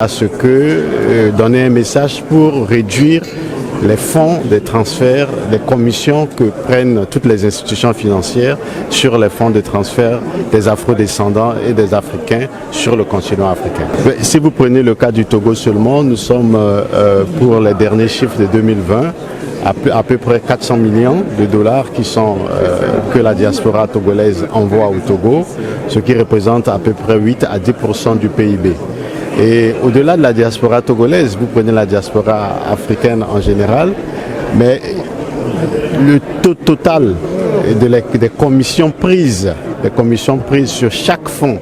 À ce que donner un message pour réduire les fonds des transferts, les commissions que prennent toutes les institutions financières sur les fonds de transfert des afro-descendants et des Africains sur le continent africain. Si vous prenez le cas du Togo seulement, nous sommes pour les derniers chiffres de 2020 à peu près 400 millions de dollars qui sont, que la diaspora togolaise envoie au Togo, ce qui représente à peu près 8 à 10% du PIB. Et au-delà de la diaspora togolaise, vous prenez la diaspora africaine en général, mais le taux total des commissions prises sur chaque fonds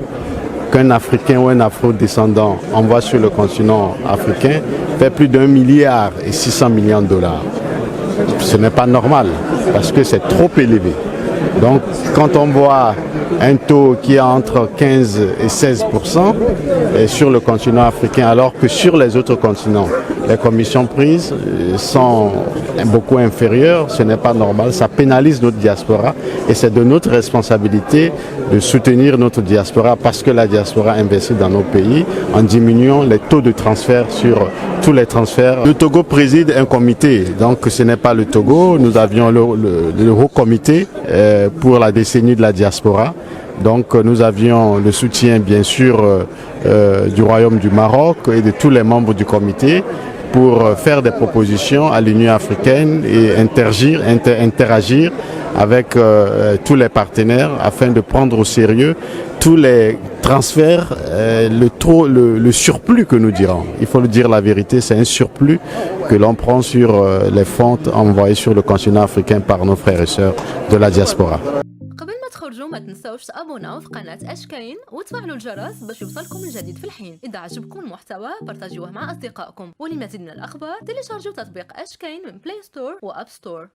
qu'un Africain ou un Afro-descendant envoie sur le continent africain fait plus d'1,6 milliard de dollars. Ce n'est pas normal parce que c'est trop élevé. Donc quand on voit un taux qui est entre 15 et 16% sur le continent africain, alors que sur les autres continents, les commissions prises sont beaucoup inférieures, ce n'est pas normal, ça pénalise notre diaspora et c'est de notre responsabilité de soutenir notre diaspora parce que la diaspora investit dans nos pays en diminuant les taux de transfert sur tous les transferts. Le Togo préside un comité, donc ce n'est pas le Togo, nous avions le haut comité pour la décennie de la diaspora. Donc nous avions le soutien bien sûr du Royaume du Maroc et de tous les membres du comité pour faire des propositions à l'Union africaine et interagir avec tous les partenaires afin de prendre au sérieux tous les transferts, le surplus que nous dirons. Il faut le dire la vérité, c'est un surplus que l'on prend sur les fonds envoyés sur le continent africain par nos frères et sœurs de la diaspora. قبل ما تخرجوا ما تنسوش تابوناو في قناة أشكاين وتفعلوا الجرس باش يوصلكم الجديد في الحين. إذا عجبكم المحتوى بارتاجيوه مع أصدقائكم، ولمزيد من الأخبار تيليشارجوا تطبيق أشكاين من بلاي ستور وأب ستور.